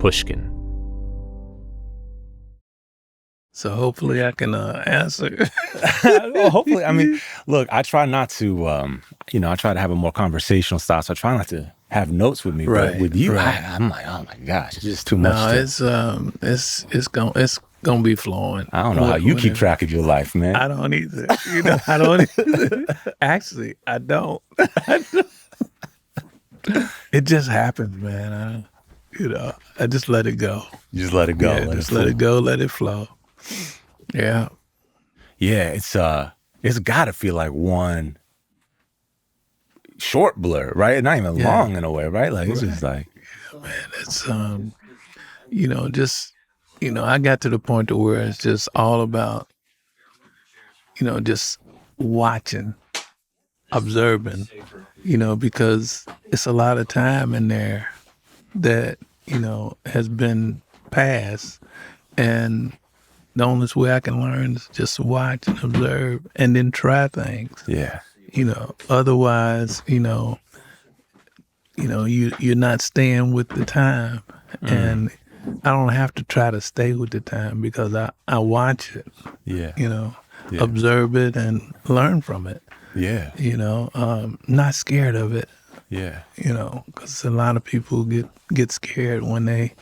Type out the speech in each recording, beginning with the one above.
Pushkin. So hopefully I can answer. Well, hopefully, I mean, look, I try not to, I try to have a more conversational style, so I try not to have notes with me. Right, but with you, right. I'm like, oh my gosh, it's just too much. No, it's gonna be flowing. I don't know how you keep track of your life, man. I don't either. I don't either. Actually, I don't. It just happens, man. I just let it go. You just let it go. Yeah, let it go, let it flow. Yeah. Yeah, it's gotta feel like one short blur, right? Not even long in a way, right? Like it's just like, man, it's I got to the point to where it's just all about, just watching, observing, because it's a lot of time in there that, has been passed, and the only way I can learn is just watch and observe and then try things. yeah. Otherwise, you're not staying with the time. And I don't have to try to stay with the time because I watch it. Yeah. Observe it and learn from it. Yeah. Not scared of it. Yeah. Because a lot of people get scared when they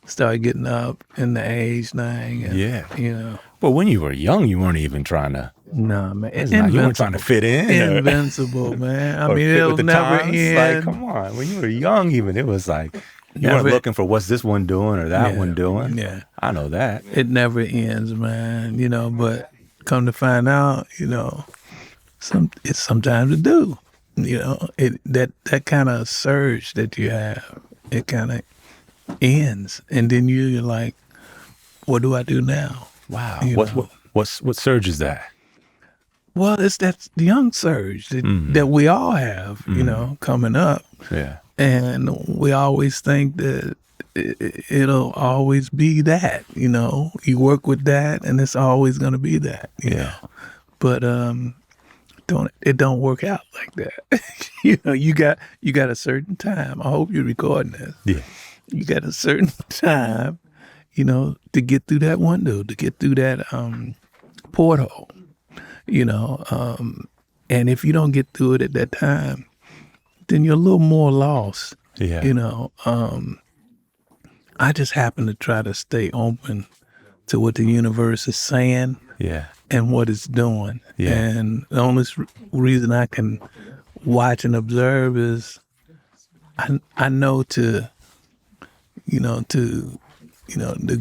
start getting up in the age thing. And, But when you were young, you weren't even trying to. Nah, man. You weren't trying to fit in. Invincible, man. I mean, fit it'll with the never times. end. Like, come on. When you were young, even, it was like, you weren't looking for what's this one doing or that one doing. Yeah. I know that. It never ends, man. But come to find out, it's sometimes it do. That kind of surge that you have, it kind of ends, and then you're like, what do I do now? Wow. What surge is that? Well, it's that young surge that we all have, coming up. Yeah. And we always think that it'll always be that, you work with that and it's always going to be that, you know. But it don't work out like that. You got a certain time. I hope you're recording this. Yeah. You got a certain time, to get through that window, to get through that porthole, and if you don't get through it at that time, then you're a little more lost. Yeah. I just happen to try to stay open to what the universe is saying. Yeah. And what it's doing. Yeah. And the only reason I can watch and observe is I know to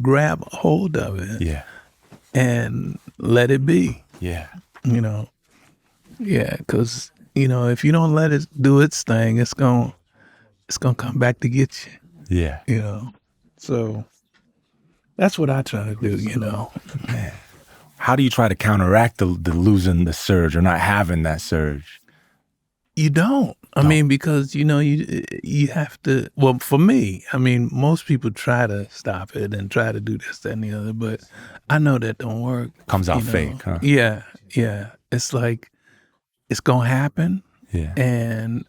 grab a hold of it. Yeah. And let it be. Yeah. Yeah, because if you don't let it do its thing, it's gonna come back to get you. Yeah. So that's what I try to do. Man. How do you try to counteract the losing the surge or not having that surge? You don't. I mean, because, you have to, well, for me, I mean, most people try to stop it and try to do this, that, and the other, but I know that don't work. Comes out fake, huh? Yeah. It's like, it's going to happen. Yeah. And,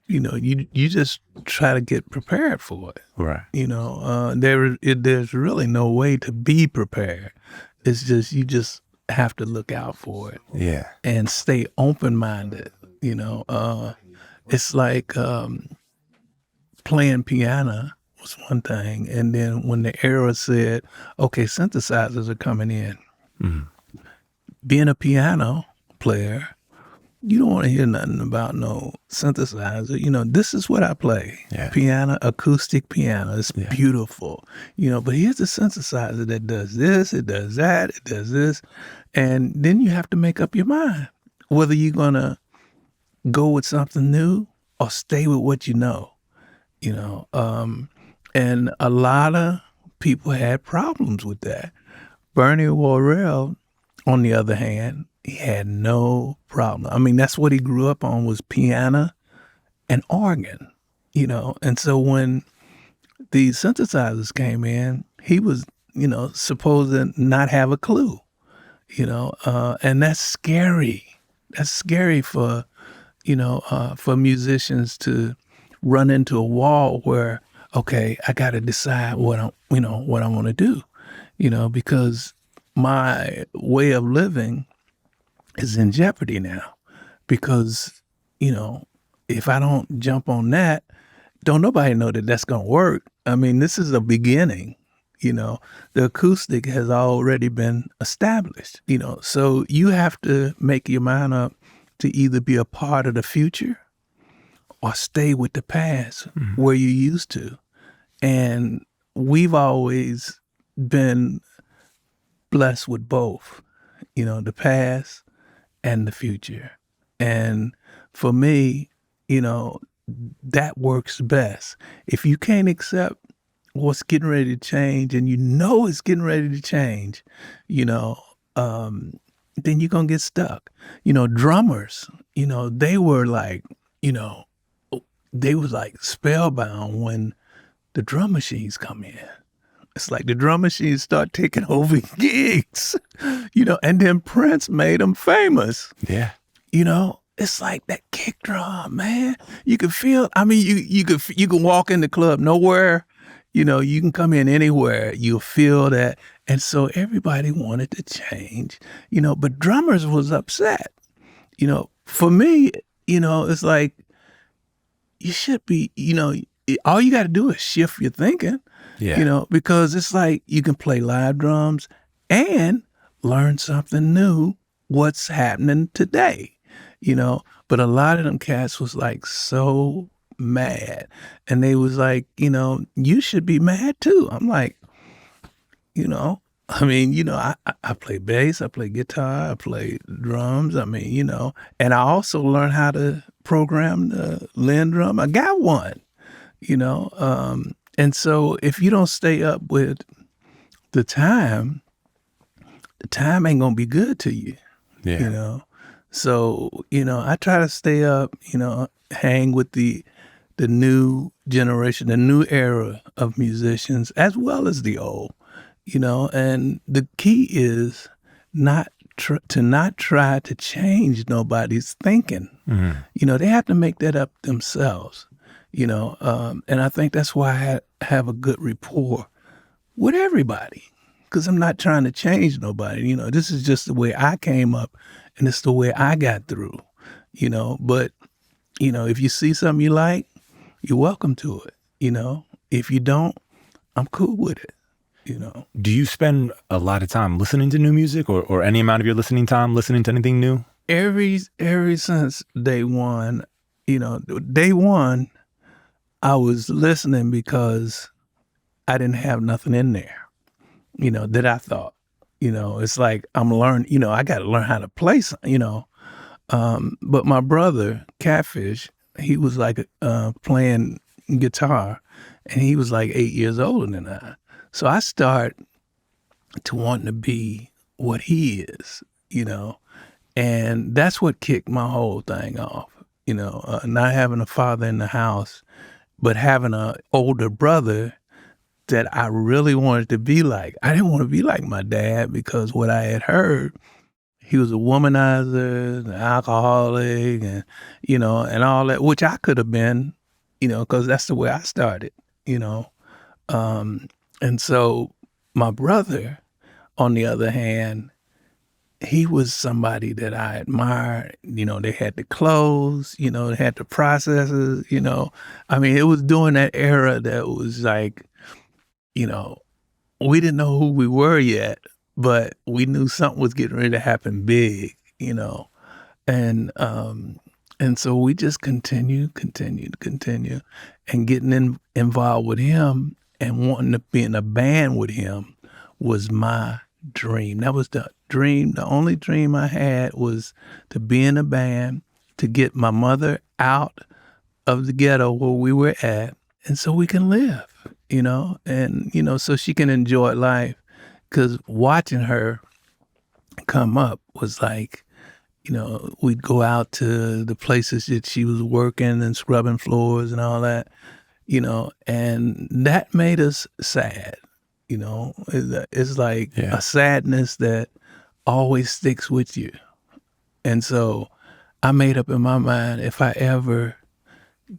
you just try to get prepared for it. Right. There's really no way to be prepared. It's just, you just have to look out for it. Yeah. And stay open-minded. It's like playing piano was one thing. And then when the era said, okay, synthesizers are coming in, being a piano player, you don't want to hear nothing about no synthesizer. This is what I play. Yeah. Piano, acoustic piano. It's beautiful. But here's the synthesizer that does this, it does that, it does this. And then you have to make up your mind whether you're going to go with something new or stay with what you know. And a lot of people had problems with that. Bernie Worrell, on the other hand, he had no problem. I mean, that's what he grew up on was piano and organ, And so when the synthesizers came in, he was, supposed to not have a clue, and that's scary. That's scary for musicians to run into a wall where, okay, I got to decide what what I want to do, because my way of living is in jeopardy now because, if I don't jump on that, don't nobody know that that's going to work. I mean, this is a beginning, the acoustic has already been established, so you have to make your mind up to either be a part of the future or stay with the past where you used to. And we've always been blessed with both, the past and the future. And for me, that works best. If you can't accept what's getting ready to change and it's getting ready to change, then you're going to get stuck. Drummers, they were like, they was like spellbound when the drum machines come in. It's like the drum machines start taking over gigs, and then Prince made them famous. Yeah. It's like that kick drum, man. You can feel, I mean, you can walk in the club nowhere, you can come in anywhere. You'll feel that. And so everybody wanted to change, but drummers was upset. For me, it's like, you should be, all you got to do is shift your thinking, because it's like you can play live drums and learn something new, what's happening today, But a lot of them cats was like so mad. And they was like, you should be mad too. I'm like, I play bass, I play guitar, I play drums. And I also learned how to program the Linn drum. I got one, and so if you don't stay up with the time ain't gonna be good to you, So, I try to stay up, hang with the new generation, the new era of musicians, as well as the old. And the key is not try to change nobody's thinking. They have to make that up themselves, and I think that's why I have a good rapport with everybody, because I'm not trying to change nobody. This is just the way I came up and it's the way I got through, but, if you see something you like, you're welcome to it. If you don't, I'm cool with it. Do you spend a lot of time listening to new music or any amount of your listening time listening to anything new? Every since day one, day one, I was listening because I didn't have nothing in there, that I thought, it's like I'm learning, I got to learn how to play, but my brother, Catfish, he was like playing guitar and he was like 8 years older than I. So I start to want to be what he is, and that's what kicked my whole thing off, not having a father in the house, but having an older brother that I really wanted to be like. I didn't want to be like my dad because what I had heard, he was a womanizer, an alcoholic, and, and all that, which I could have been, because that's the way I started, And so my brother, on the other hand, he was somebody that I admired. They had the clothes, they had the processes, it was during that era that was like, we didn't know who we were yet, but we knew something was getting ready to happen big, and so we just continued, and getting involved with him and wanting to be in a band with him was my dream. That was the dream. The only dream I had was to be in a band, to get my mother out of the ghetto where we were at, and so we can live, and, so she can enjoy life. Because watching her come up was like, we'd go out to the places that she was working and scrubbing floors and all that, and that made us sad. It's like a sadness that always sticks with you. And so I made up in my mind, if I ever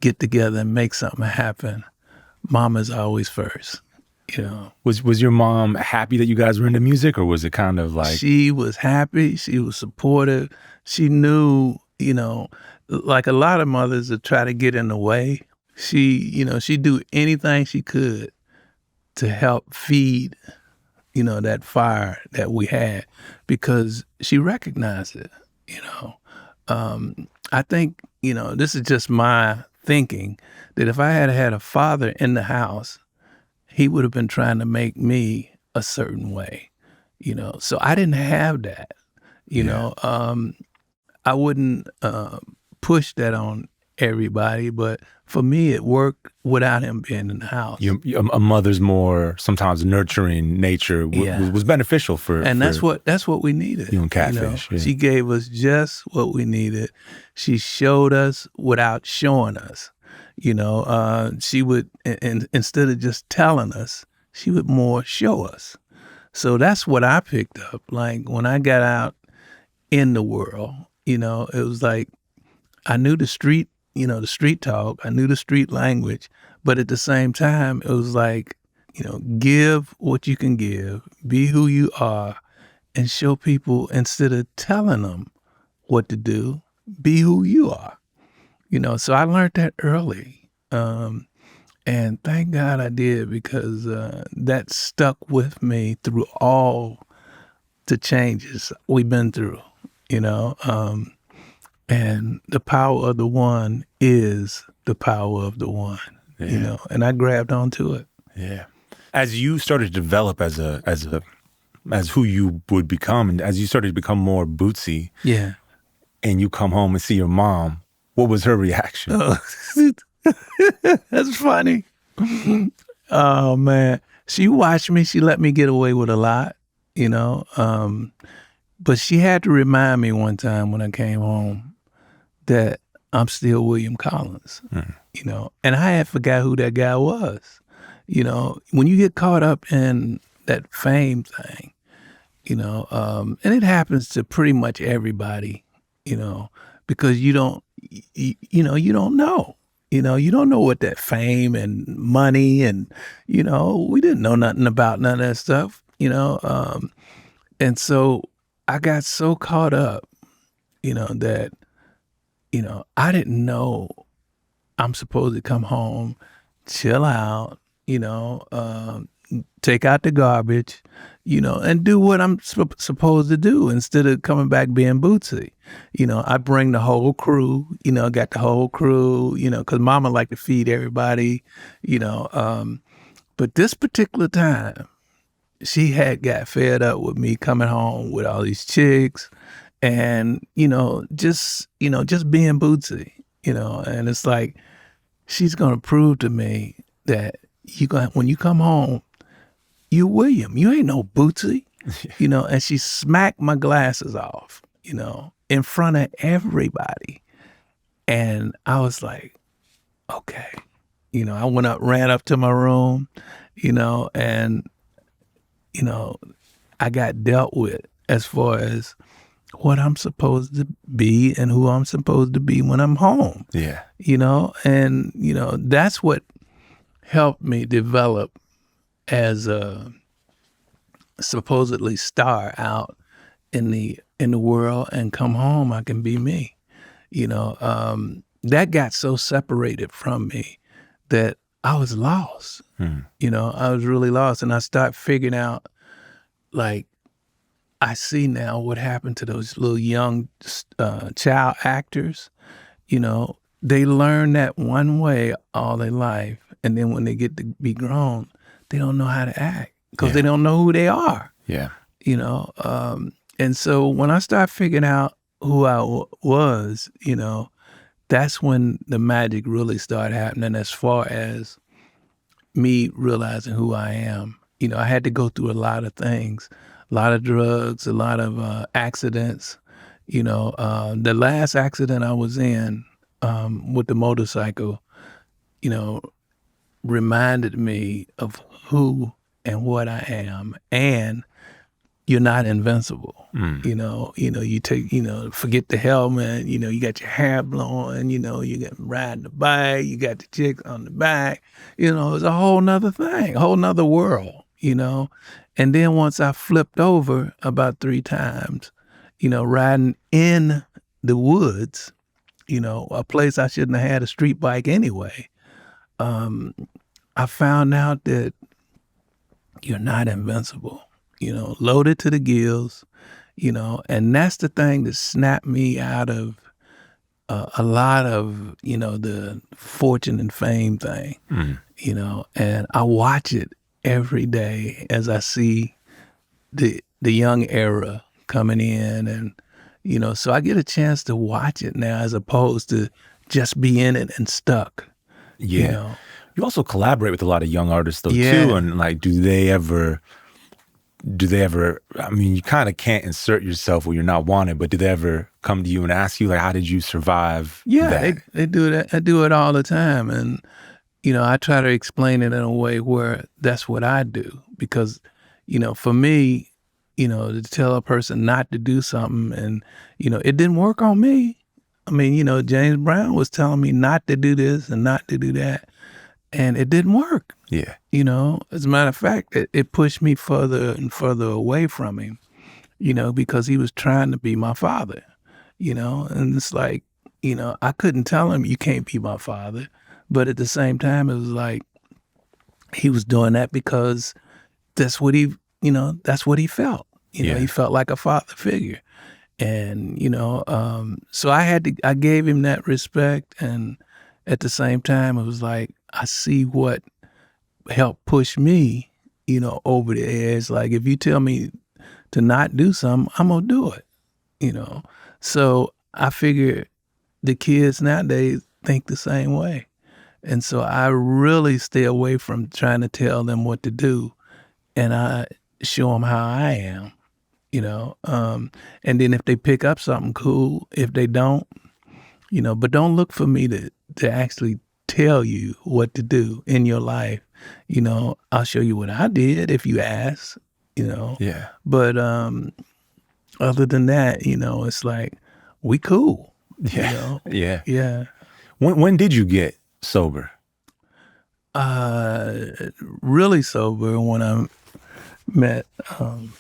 get together and make something happen, Mama's always first, Was your mom happy that you guys were into music, or was it kind of like She was happy. She was supportive. She knew, like a lot of mothers that try to get in the way. She'd do anything she could to help feed, that fire that we had because she recognized it. I think, this is just my thinking that if I had had a father in the house, he would have been trying to make me a certain way, So I didn't have that, I wouldn't push that on everybody, but for me, it worked without him being in the house. a mother's more sometimes nurturing nature was beneficial for that's what we needed. You and Catfish. Yeah. She gave us just what we needed. She showed us without showing us. She would, and instead of just telling us, she would more show us. So that's what I picked up. Like when I got out in the world, it was like I knew the street talk, I knew the street language, but at the same time, it was like, give what you can give, be who you are, and show people instead of telling them what to do, be who you are. So I learned that early. And thank God I did because that stuck with me through all the changes we've been through, and the power of the one is the power of the one, and I grabbed onto it. Yeah. As you started to develop as who you would become, and as you started to become more Bootsy, yeah, and you come home and see your mom, what was her reaction? That's funny. Oh man, she watched me. She let me get away with a lot, but she had to remind me one time when I came home that I'm still William Collins, and I had forgot who that guy was. When you get caught up in that fame thing, and it happens to pretty much everybody, because you don't know. You don't know what that fame and money and, we didn't know nothing about none of that stuff, and so I got so caught up, that, I didn't know I'm supposed to come home, chill out, take out the garbage, and do what I'm supposed to do instead of coming back being Bootsy. I bring the whole crew, got the whole crew, because mama liked to feed everybody, but this particular time, she had got fed up with me coming home with all these chicks and, just being Bootsy, and it's like, she's going to prove to me that when you come home, you William, you ain't no Bootsy, and she smacked my glasses off, in front of everybody. And I was like, okay, I ran up to my room, and, I got dealt with as far as what I'm supposed to be and who I'm supposed to be when I'm home. Yeah. And, that's what helped me develop as a supposedly star out in the world, and come home, I can be me. That got so separated from me that I was lost. I was really lost, and I started figuring out, like, I see now what happened to those little young child actors. They learn that one way all their life, and then when they get to be grown, they don't know how to act because they don't know who they are. Yeah. And so when I started figuring out who I was, that's when the magic really started happening as far as me realizing who I am. I had to go through a lot of things, a lot of drugs, a lot of accidents. The last accident I was in with the motorcycle, reminded me of who and what I am. And, you're not invincible. You take, forget the helmet, you got your hair blowing, you got riding the bike, you got the chicks on the back, it's a whole nother thing, a whole nother world, And then once I flipped over about 3 times, riding in the woods, a place I shouldn't have had a street bike anyway, I found out that you're not invincible, loaded to the gills, and that's the thing that snapped me out of a lot of, the fortune and fame thing, and I watch it every day as I see the young era coming in, and, so I get a chance to watch it now as opposed to just be in it and stuck. Yeah. You also collaborate with a lot of young artists though too, and like, do they ever, I mean, you kind of can't insert yourself where you're not wanted, but do they ever come to you and ask you, like, how did you survive that? They do that. I do it all the time. And, I try to explain it in a way where that's what I do. Because, for me, to tell a person not to do something and, it didn't work on me. I mean, James Brown was telling me not to do this and not to do that. And it didn't work. Yeah. As a matter of fact, it pushed me further and further away from him, because he was trying to be my father, and it's like, I couldn't tell him you can't be my father. But at the same time, it was like he was doing that because that's what he, that's what he felt. He felt like a father figure. And, so I gave him that respect. And at the same time, it was like, I see what helped push me, over the edge. Like, if you tell me to not do something, I'm going to do it, So I figure the kids nowadays think the same way. And so I really stay away from trying to tell them what to do. And I show them how I am, and then if they pick up something, cool. If they don't, but don't look for me to actually tell you what to do in your life. I'll show you what I did if you ask, Yeah. But other than that, it's like, we cool. Yeah. Yeah. Yeah. When did you get sober? Really sober when I met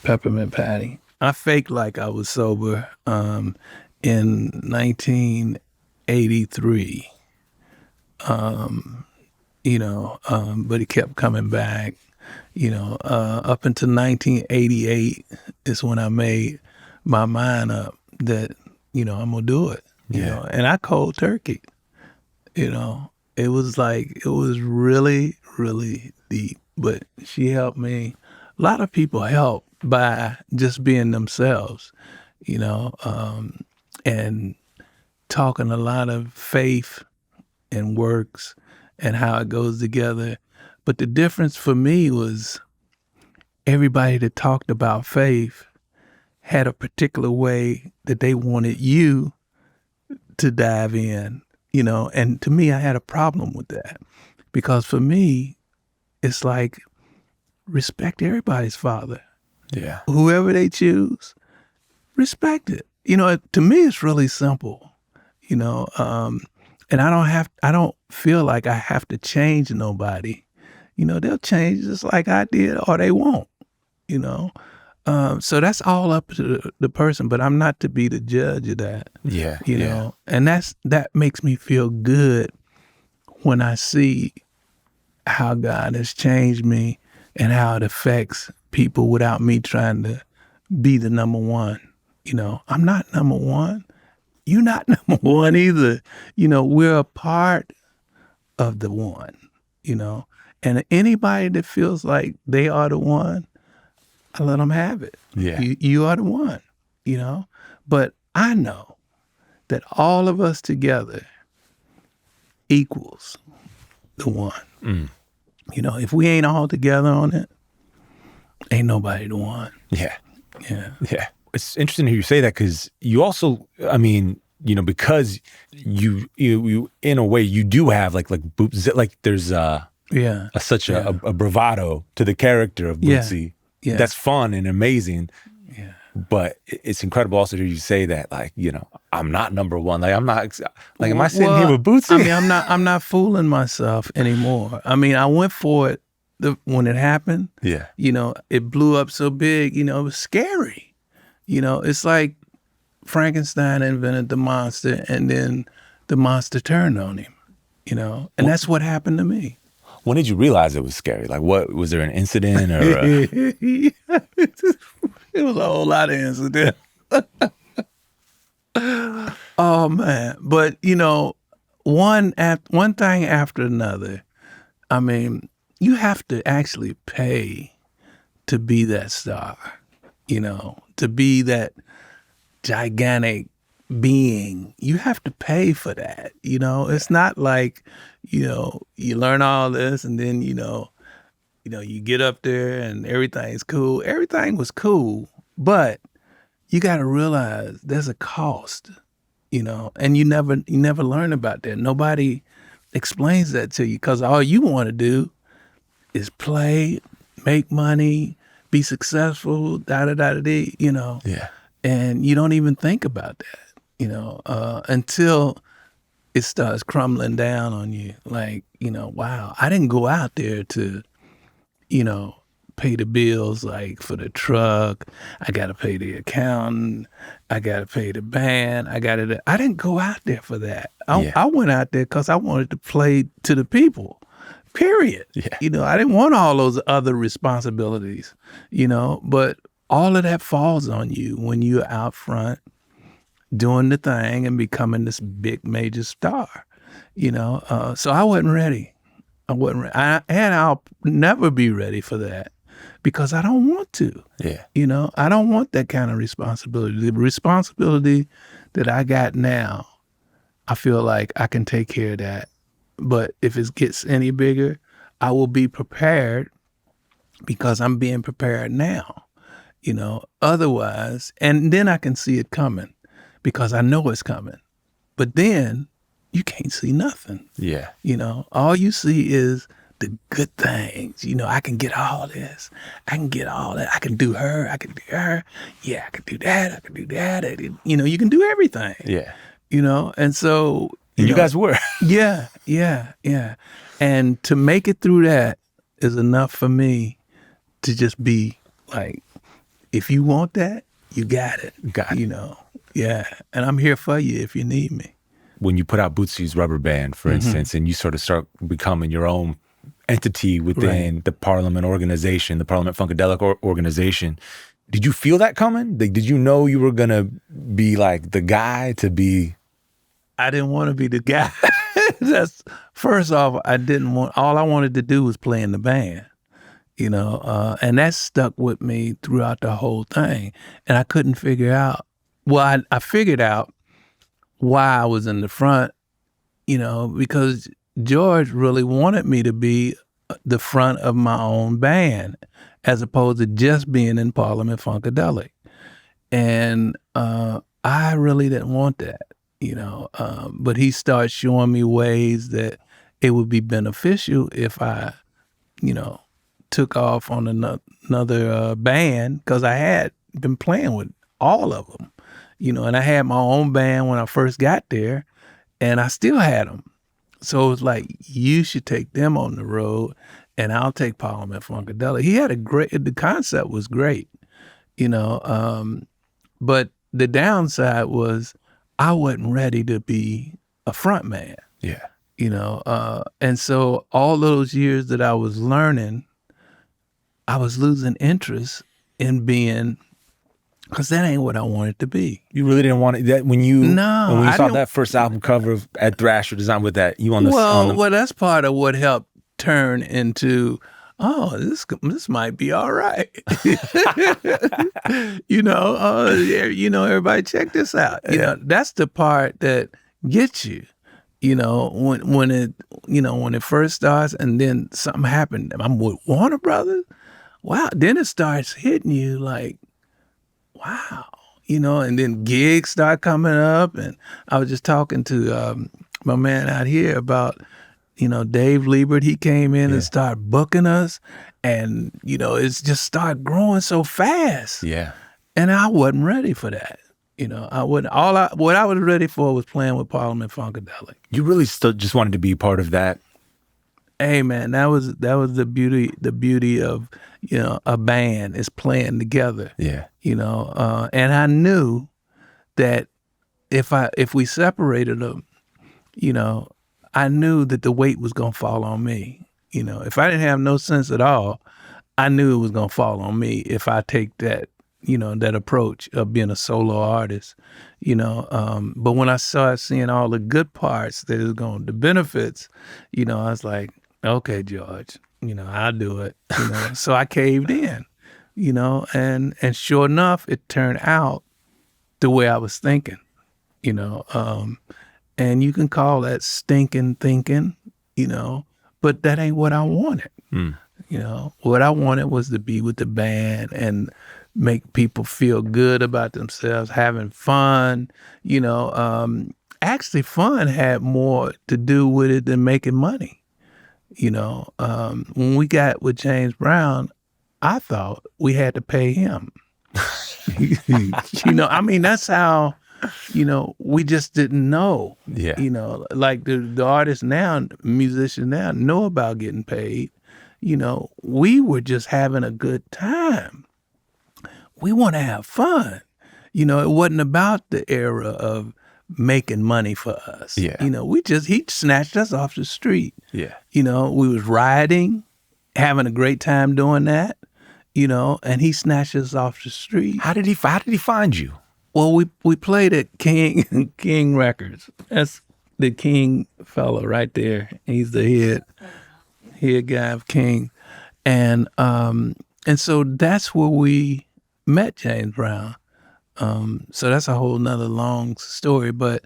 Peppermint Patty. I faked like I was sober in 1983. But it kept coming back, up until 1988 is when I made my mind up that, I'm going to do it, and I cold turkey, it was really, really deep, but she helped me. A lot of people help by just being themselves, and talking a lot of faith and works and how it goes together. But the difference for me was everybody that talked about faith had a particular way that they wanted you to dive in, and to me, I had a problem with that because for me, it's like, respect everybody's father. Yeah. Whoever they choose, respect it. To me, it's really simple, and I don't feel like I have to change nobody. They'll change just like I did or they won't, So that's all up to the person, but I'm not to be the judge of that. Yeah. And that makes me feel good when I see how God has changed me and how it affects people without me trying to be the number one. I'm not number one. You're not number one either. We're a part of the one, and anybody that feels like they are the one, I let them have it. Yeah. You are the one, but I know that all of us together equals the one. Mm. If we ain't all together on it, ain't nobody the one. Yeah. Yeah. Yeah. It's interesting to hear you say that because you also, I mean, because you in a way you do have like Bootsy, like there's such a bravado to the character of Bootsy. Yeah. That's fun and amazing. Yeah. But it's incredible also to hear you say that, like, I'm not number one. Like, I'm not, like, am I sitting here with Bootsy? I mean, I'm not fooling myself anymore. I mean, I went for it when it happened. Yeah. It blew up so big, it was scary. It's like Frankenstein invented the monster and then the monster turned on him, and that's what happened to me. When did you realize it was scary? Like, what, was there an incident or? It was a whole lot of incidents. Oh man. But one thing after another. I mean, you have to actually pay to be that star, to be that gigantic being. You have to pay for that. It's not like, you learn all this and then, you get up there and everything's cool. Everything was cool, but you got to realize there's a cost, and you never learn about that. Nobody explains that to you because all you want to do is play, make money, be successful, da-da-da-da-dee, Yeah. And you don't even think about that, until it starts crumbling down on you. Like, wow, I didn't go out there to, pay the bills, like for the truck. I got to pay the accountant. I got to pay the band. I didn't go out there for that. I went out there because I wanted to play to the people, period. Yeah. I didn't want all those other responsibilities, but all of that falls on you when you're out front doing the thing and becoming this big major star, so I wasn't ready. And I'll never be ready for that because I don't want to. Yeah. I don't want that kind of responsibility. The responsibility that I got now, I feel like I can take care of that. But if it gets any bigger, I will be prepared because I'm being prepared now. Otherwise, and then I can see it coming because I know it's coming. But then you can't see nothing. Yeah. All you see is the good things. I can get all this. I can get all that. I can do her. I can do her. Yeah, I can do that. I can do that. You can do everything. Yeah. And so. You guys were. Yeah. And to make it through that is enough for me to just be like, if you want that, you got it. Yeah. And I'm here for you if you need me. When you put out Bootsy's Rubber Band, for instance, and you sort of start becoming your own entity within the Parliament organization, the Parliament-Funkadelic organization, did you feel that coming? Like, did you know you were going to be like the guy to be? I didn't want to be the guy. First off, all I wanted to do was play in the band. And that stuck with me throughout the whole thing. And I couldn't figure out, I figured out why I was in the front, because George really wanted me to be the front of my own band as opposed to just being in Parliament-Funkadelic. And I really didn't want that, but he started showing me ways that it would be beneficial if I, took off on another band because I had been playing with all of them, and I had my own band when I first got there and I still had them. So it was like, you should take them on the road and I'll take Parliament-Funkadelic. He had the concept was great, but the downside was I wasn't ready to be a front man. Yeah. And so all those years that I was learning, I was losing interest in being, because that ain't what I wanted to be. You really didn't want it that when you saw that first album cover at Thrasher Design with that you on the well that's part of what helped turn into this might be all right. Everybody check this out. That's the part that gets you. When it first starts and then something happened. I'm with Warner Brothers. Wow. Then it starts hitting you like, wow. And then gigs start coming up. And I was just talking to my man out here about, Dave Liebert. He came in and started booking us. And, it's just started growing so fast. Yeah. And I wasn't ready for that. I wouldn't. What I was ready for was playing with Parliament-Funkadelic. You really still just wanted to be part of that. Hey man, that was the beauty of a band is playing together. Yeah. And I knew that if we separated them, I knew that the weight was gonna fall on me. If I didn't have no sense at all, I knew it was gonna fall on me if I take that that approach of being a solo artist. But when I started seeing all the good parts that is going, the benefits, I was like, okay, George, I'll do it. So I caved in, and sure enough, it turned out the way I was thinking, and you can call that stinking thinking, but that ain't what I wanted. What I wanted was to be with the band and make people feel good about themselves, having fun. Actually, fun had more to do with it than making money. When we got with James Brown, I thought we had to pay him. That's how, we just didn't know. Yeah. Like the artists now, musicians now know about getting paid. We were just having a good time. We want to have fun. It wasn't about the era of making money for us. Yeah. He snatched us off the street. Yeah. We was riding, having a great time doing that, and he snatched us off the street. How did he find you? Well, we played at King Records. That's the King fellow right there. He's the head guy of King. And so that's where we met James Brown. So that's a whole nother long story. But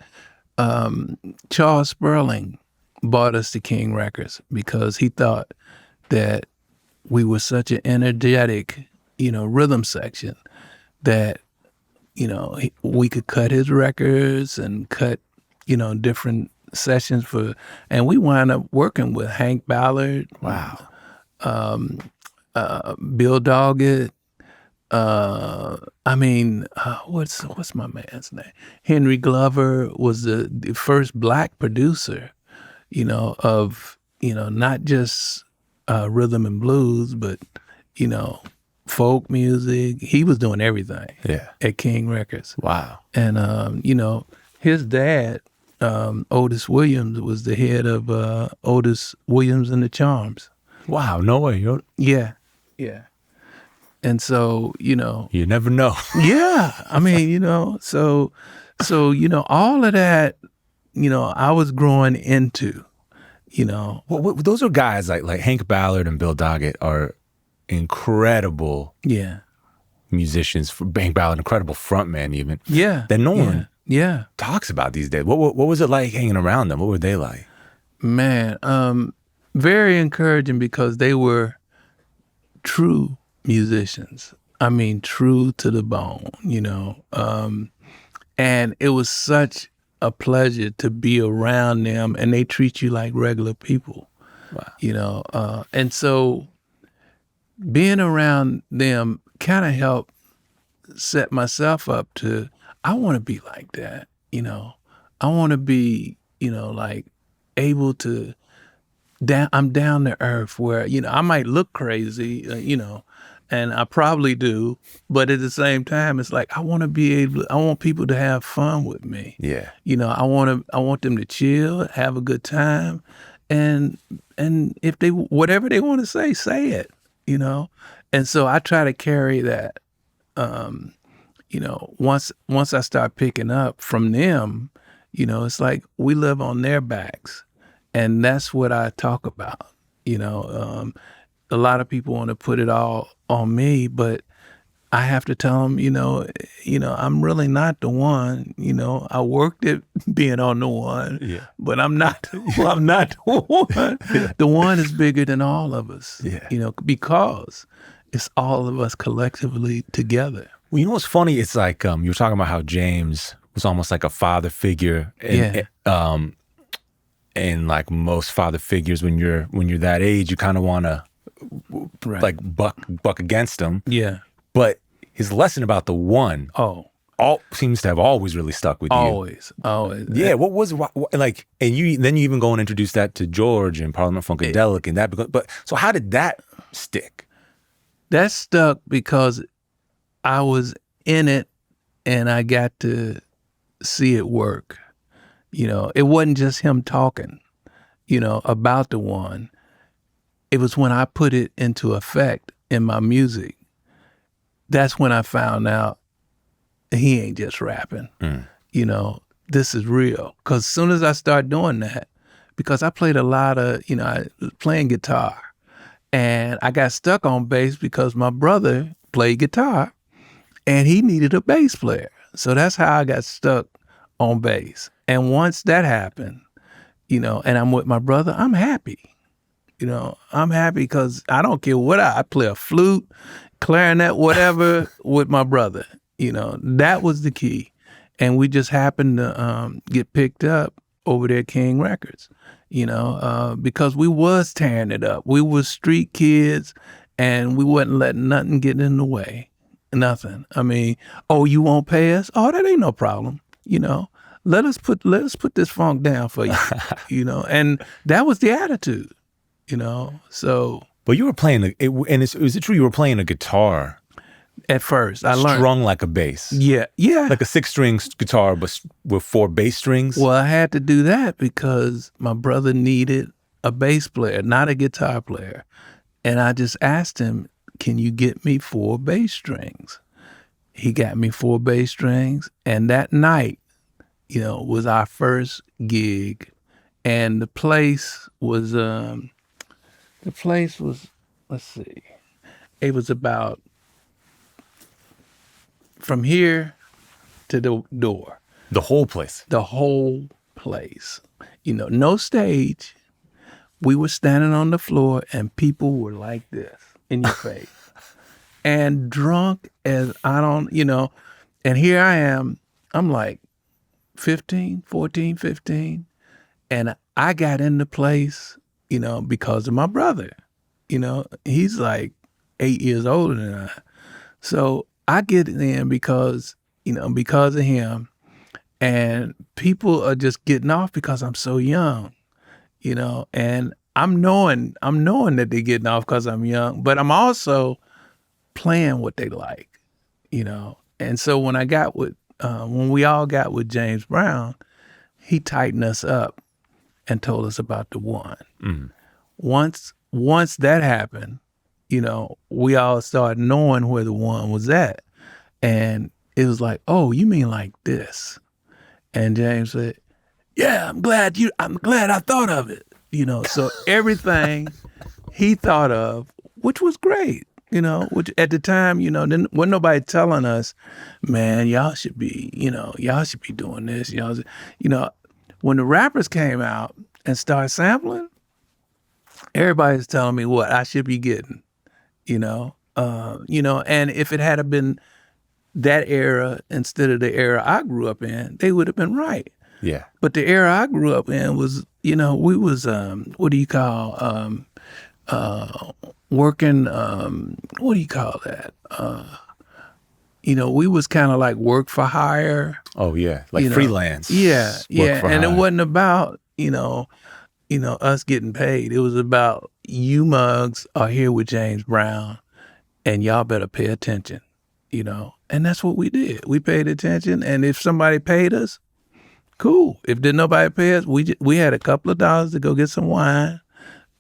Charles Sperling bought us to King Records because he thought that we were such an energetic, rhythm section that, we could cut his records and cut, different sessions and we wound up working with Hank Ballard. Wow. Bill Doggett. What's my man's name? Henry Glover was the first black producer, of, not just rhythm and blues, but, folk music. He was doing everything at King Records. Wow. And, his dad, Otis Williams, was the head of Otis Williams and the Charms. Wow, no way. Yeah. And so, You never know. yeah, so all of that, I was growing into, Well, those are guys like Hank Ballard and Bill Doggett are incredible musicians. Hank Ballard, incredible frontman even. Yeah. That no one talks about these days. What was it like hanging around them? What were they like? Man, very encouraging because they were true musicians. True to the bone, and it was such a pleasure to be around them, and they treat you like regular people. Wow. And so being around them kind of helped set myself up to, I want to be like that, I want to be, like able to, I'm down to earth where, I might look crazy, and I probably do, but at the same time, it's like, I want people to have fun with me. Yeah. I want them to chill, have a good time. And if whatever they want to say it, And so I try to carry that, once I start picking up from them, it's like we live on their backs. And that's what I talk about. A lot of people want to put it all on me, but I have to tell them, I'm really not the one. I worked at being on the one, but I'm not. I'm not the one. Yeah. The one is bigger than all of us. Yeah. Because it's all of us collectively together. Well, you know what's funny? It's like you were talking about how James was almost like a father figure. And like most father figures, when you're that age, you kind of want to like buck against them. Yeah. But his lesson about the one all seems to have always really stuck with you. Always. Yeah, what was like? And you even go and introduce that to George and Parliament-Funkadelic and that. But so how did that stick? That stuck because I was in it and I got to see it work. You know, it wasn't just him talking, you know, about the one. It was when I put it into effect in my music. That's when I found out he ain't just rapping. You know, this is real. Because as soon as I started doing that, because I played a lot of, you know, I was playing guitar. And I got stuck on bass because my brother played guitar and he needed a bass player. So that's how I got stuck on bass. And once that happened, you know, and I'm with my brother, I'm happy. You know, I'm happy because I don't care what I play a flute, clarinet, whatever with my brother. You know, that was the key. And we just happened to get picked up over there at King Records, you know, because we was tearing it up. We was street kids and we wasn't letting nothing get in the way. Nothing. I mean, oh, you won't pay us? Oh, that ain't no problem. You know, let us put this funk down for you, you know, and that was the attitude, you know, so. But you were playing, is it true you were playing a guitar? At first, I learned. Strung like a bass. Yeah. Like a 6-string guitar, but with 4 bass strings. Well, I had to do that because my brother needed a bass player, not a guitar player. And I just asked him, can you get me 4 bass strings? He got me 4 bass strings. And that night, you know, was our first gig. And the place was, let's see, it was about from here to the door. The whole place? The whole place. You know, no stage. We were standing on the floor and people were like this in your face. And drunk as I don't, you know, and here I am, I'm like 14, 15. And I got in the place, you know, because of my brother. You know, he's like 8 years older than I. So I get in because, you know, because of him. And people are just getting off because I'm so young, you know, and I'm knowing that they're getting off because I'm young, but I'm also playing what they like, you know. And so when we all got with James Brown, he tightened us up and told us about the one. Mm. Once that happened, you know, we all started knowing where the one was at. And it was like, oh, you mean like this? And James said, yeah, I'm glad I thought of it. You know, so everything he thought of, which was great, you know, which at the time, you know, then wasn't nobody telling us, man, y'all should be doing this. You know, when the rappers came out and started sampling, everybody's telling me what I should be getting, you know, and if it had been that era instead of the era I grew up in, they would have been right. Yeah. But the era I grew up in was, you know, we was, working, what do you call that? You know, we was kind of like work for hire. Oh, yeah. Like, you know, freelance. Yeah. And hire. It wasn't about, you know, us getting paid. It was about you mugs are here with James Brown and y'all better pay attention, you know. And that's what we did. We paid attention. And if somebody paid us, cool. If did nobody pay us, we had a couple of dollars to go get some wine, a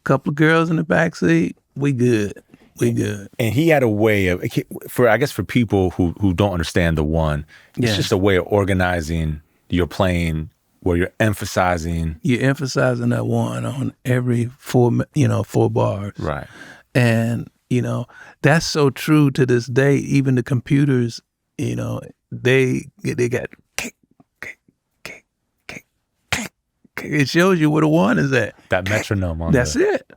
couple of girls in the backseat. We good. And he had a way of, for people who don't understand the one, it's just a way of organizing your playing where you're emphasizing. You're emphasizing that one on every 4 bars. Right. And, you know, that's so true to this day. Even the computers, you know, they got it shows you where the one is at. That metronome on That's it.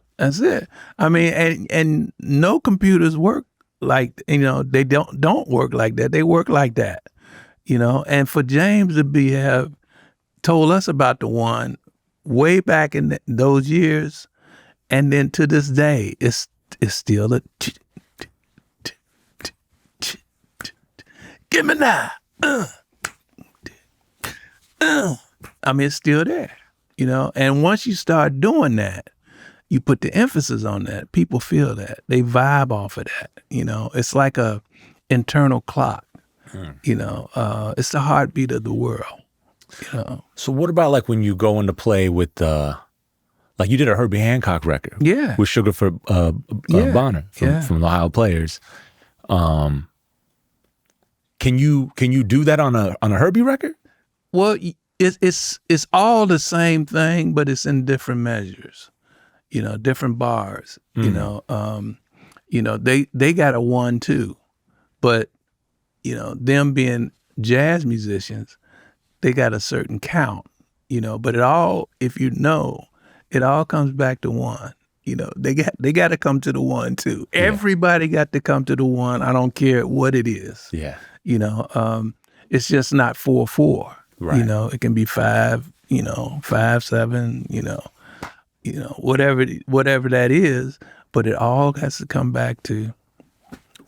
I mean, and no computers work like, you know, they don't work like that. They work like that, you know. And for James to have told us about the one way back in those years, and then to this day, it's still a give me that. I mean, it's still there, you know? And once you start doing that, you put the emphasis on that, people feel that. They vibe off of that, you know? It's like a internal clock, you know? It's the heartbeat of the world, you know? So what about like when you go into play with, like you did a Herbie Hancock record with Sugar for Bonner from the Ohio Players. Can you do that on a Herbie record? Well, it's all the same thing, but it's in different measures, you know, different bars. You know, they got a 1-2, but you know, them being jazz musicians, they got a certain count, you know. But it all, if you know, it all comes back to 1. You know, they got to come to the 1 too. Everybody got to come to the 1. I don't care what it is. Yeah. You know, it's just not 4/4. Right. You know, it can be 5. You know, 5/7. You know, whatever that is. But it all has to come back to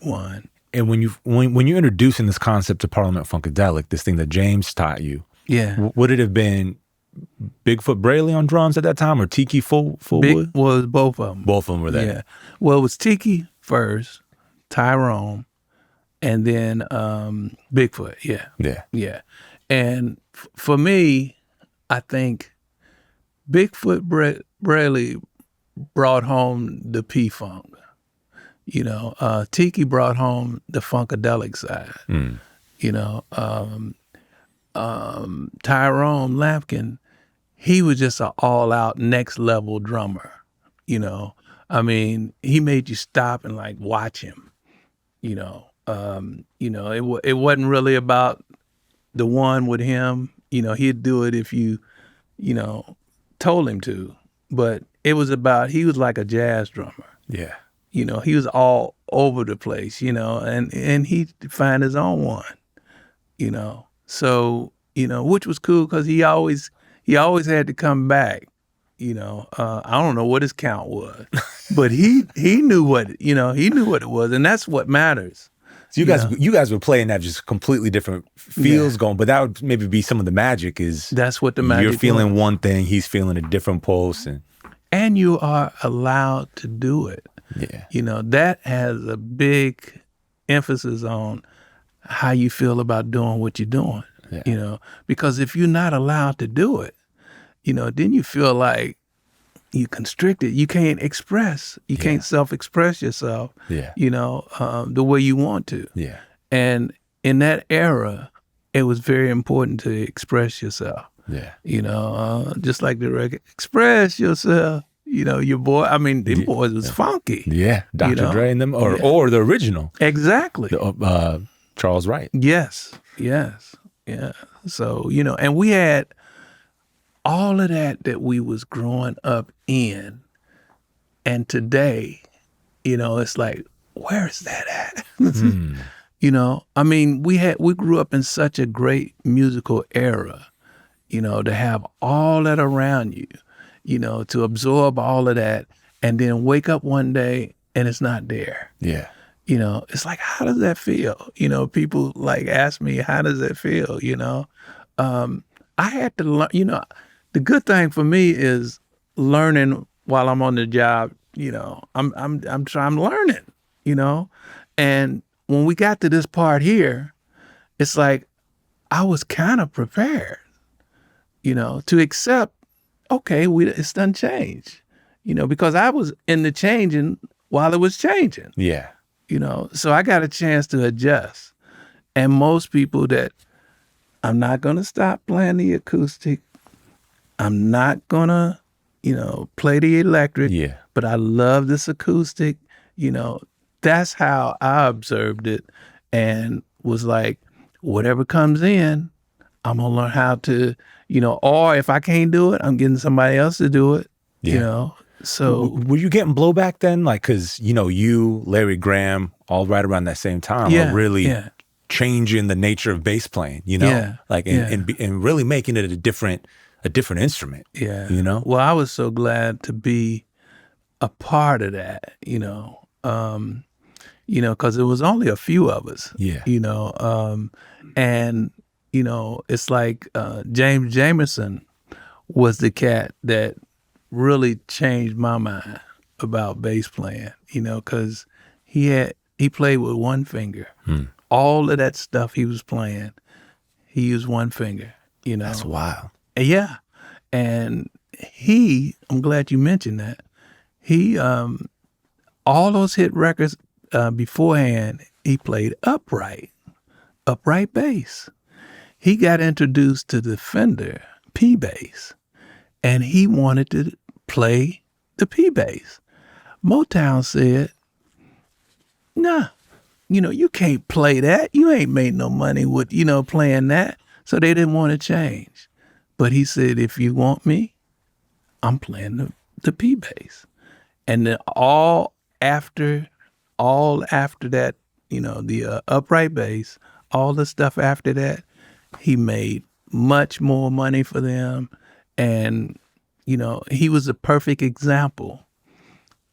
1. And when you're introducing this concept to Parliament-Funkadelic, this thing that James taught you, would it have been Bigfoot Braley on drums at that time, or Tiki Fullwood? Was both of them. Both of them were there. Yeah. Well, it was Tiki first, Tyrone, and then Bigfoot. Yeah. And for me, I think Bigfoot Braley brought home the P-Funk. You know, Tiki brought home the Funkadelic side. You know, Tyrone Lampkin, he was just an all-out next-level drummer. You know, I mean, he made you stop and like watch him. You know, it wasn't really about the one with him. You know, he'd do it if you know, told him to. But it was about, he was like a jazz drummer. Yeah. You know, he was all over the place, you know, and he'd find his own one, you know. So, you know, which was cool because he always had to come back, you know. I don't know what his count was, but he knew what, you know, he knew what it was, and that's what matters. So you guys were playing that just completely different feels going, but that would maybe be some of the magic is that's what the magic you're feeling was. one thing, he's feeling a different pulse, and you are allowed to do it. Yeah. You know, that has a big emphasis on how you feel about doing what you're doing, you know, because if you're not allowed to do it, you know, then you feel like you constricted. You can't express. You can't self-express yourself, you know, the way you want to. Yeah. And in that era, it was very important to express yourself. Yeah. You know, just like the record, express yourself. You know, your boy, I mean, them boys was funky. Yeah, Dr. You know? Dre and them, or the original. Exactly. Charles Wright. Yes. Yeah. So, you know, and we had all of that we was growing up in. And today, you know, it's like, where is that at? You know, I mean, we grew up in such a great musical era, you know, to have all that around you. You know, to absorb all of that and then wake up one day and it's not there. Yeah. You know, it's like, how does that feel? You know, people like ask me, how does that feel? You know, I had to learn, you know, the good thing for me is learning while I'm on the job. You know, I'm learning, you know, and when we got to this part here, it's like, I was kind of prepared, you know, to accept, okay, it's done change, you know, because I was in the changing while it was changing. Yeah. You know, so I got a chance to adjust. And most people that I'm not going to stop playing the acoustic. I'm not going to, you know, play the electric. Yeah. But I love this acoustic. You know, that's how I observed it and was like, whatever comes in, I'm going to learn how to, you know, or if I can't do it, I'm getting somebody else to do it, you know. So were you getting blowback then? Like, because, you know, you, Larry Graham, all right around that same time are really changing the nature of bass playing, you know? Like, and really making it a different instrument, you know? Well, I was so glad to be a part of that, you know. because it was only a few of us. Yeah. And it's like James Jamerson was the cat that really changed my mind about bass playing, because he played with one finger. All of that stuff he was playing, he used one finger, That's wild. Yeah. And I'm glad you mentioned that. He, all those hit records beforehand, he played upright bass. He got introduced to the Fender P bass, and he wanted to play the P bass. Motown said, nah, you can't play that. You ain't made no money with, playing that. So they didn't want to change. But he said, if you want me, I'm playing the P bass. And then all after that, the upright bass, all the stuff after that, he made much more money for them. And, he was a perfect example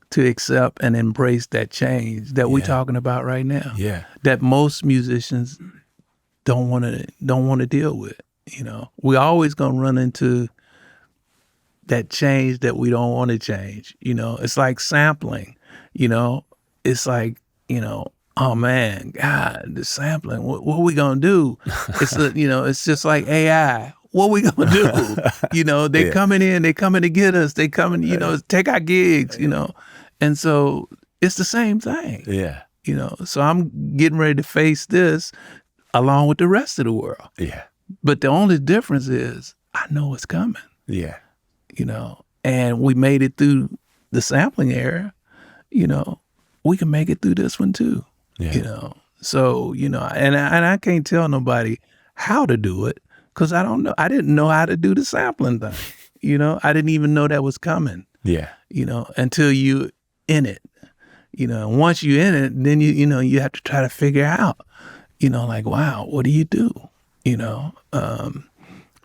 to accept and embrace that change that we're talking about right now. Yeah. That most musicians don't want to deal with. We're always going to run into that change that we don't want to change. It's like sampling. It's like, oh man, God, the sampling. What are we gonna do? It's just like AI. What we gonna do? They coming to get us. They coming, take our gigs. And so it's the same thing. Yeah. So I'm getting ready to face this along with the rest of the world. Yeah. But the only difference is I know it's coming. Yeah. And we made it through the sampling era. We can make it through this one too. Yeah. So, and I can't tell nobody how to do it because I don't know. I didn't know how to do the sampling thing. I didn't even know that was coming. Yeah. Until you in it. And once you in it, then you have to try to figure out, like, wow, what do you do?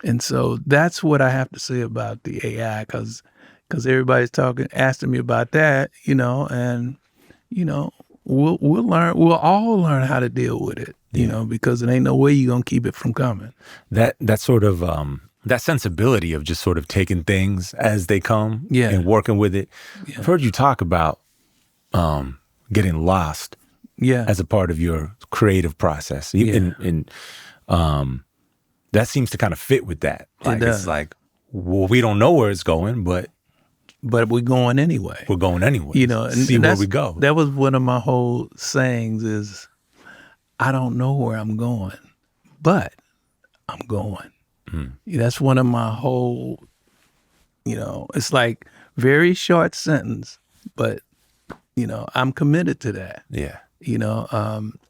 And so that's what I have to say about the AI because everybody's asking me about that, and we'll learn. We'll all learn how to deal with it, because it ain't no way you're gonna keep it from coming. That sort of that sensibility of just sort of taking things as they come and working with it. Yeah. I've heard you talk about getting lost as a part of your creative process. And that seems to kind of fit with that. Like it's like, well, we don't know where it's going, but we're going anyway. We're going anyway. And see where we go. That was one of my whole sayings is, I don't know where I'm going, but I'm going. That's one of my whole, it's like very short sentence, but, I'm committed to that. Yeah.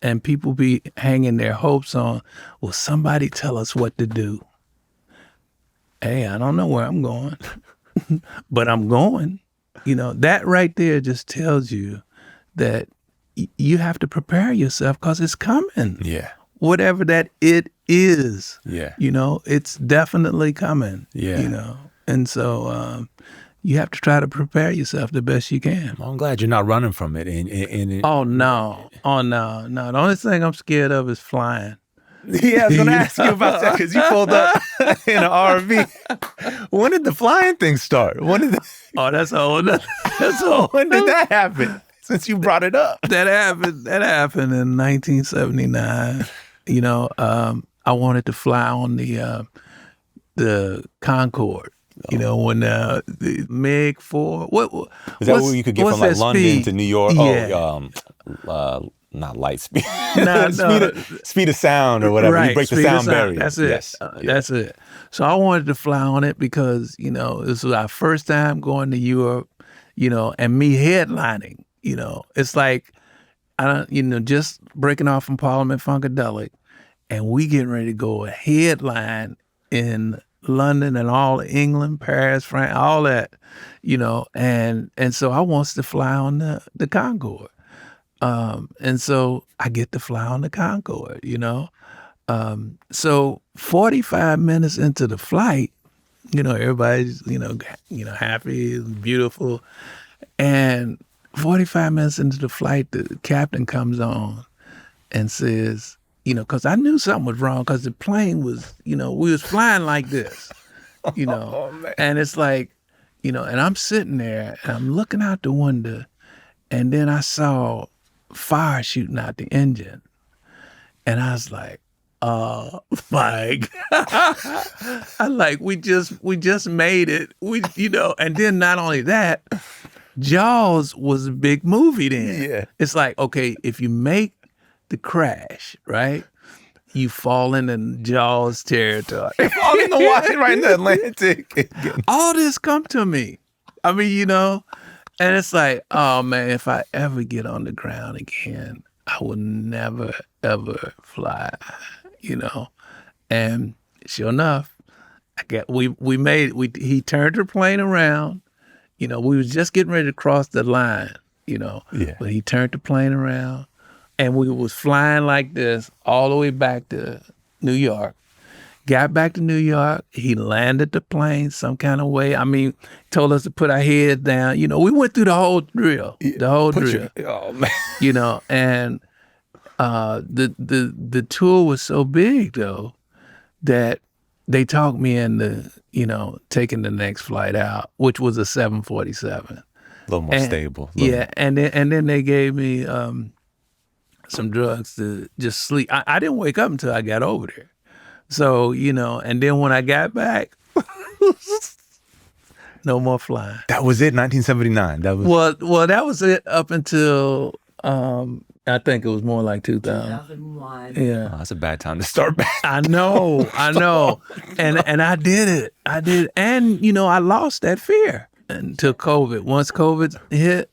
And people be hanging their hopes on, will somebody tell us what to do? Hey, I don't know where I'm going, but I'm going. That right there just tells you that you have to prepare yourself because it's coming. Yeah. Whatever that it is. Yeah. It's definitely coming. Yeah. And so you have to try to prepare yourself the best you can. Well, I'm glad you're not running from it. Oh, no. The only thing I'm scared of is flying. Yeah, I was going to ask you about that because you pulled up in an RV. When did the flying thing start? Oh, that's old. When did that happen? Since you brought it up. That happened in 1979. I wanted to fly on the Concorde. When the Meg 4. Is that what you could get from like London speed? To New York? Yeah. Not light speed. No, speed of sound or whatever. Right. You break the sound barrier. That's it. Yes. That's it. So I wanted to fly on it because, this was our first time going to Europe, and me headlining, it's like, just breaking off from Parliament-Funkadelic and we getting ready to go a headline in London and all of England, Paris, France, all that, and so I wants to fly on the Concorde. And so I get to fly on the Concorde, So 45 minutes into the flight, everybody's, happy, beautiful. And 45 minutes into the flight, the captain comes on and says, because I knew something was wrong because the plane was, we was flying like this, Oh, man. and it's like, and I'm sitting there and I'm looking out the window, and then I saw fire shooting out the engine, and I was like, oh my God. I'm like, we just made it. And then not only that, Jaws was a big movie then. Yeah. It's like, okay, if you make the crash, right, you fall into Jaws territory. All in the water, right in the Atlantic. All this come to me. I mean, and it's like, oh man, if I ever get on the ground again, I will never, ever fly, And sure enough, he turned the plane around. We was just getting ready to cross the line, Yeah. But he turned the plane around and we was flying like this all the way back to New York. Got back to New York. He landed the plane some kind of way. I mean, told us to put our heads down. We went through the whole drill. Oh man. And the tour was so big though that they talked me into, taking the next flight out, which was a 747. A little more stable. Yeah, and then they gave me some drugs to just sleep. I didn't wake up until I got over there. So, and then when I got back, no more flying. That was it, 1979. That was well, that was it up until I think it was more like 2001. Yeah. Oh, that's a bad time to start back. I know. And I did it. And, I lost that fear until COVID. Once COVID hit,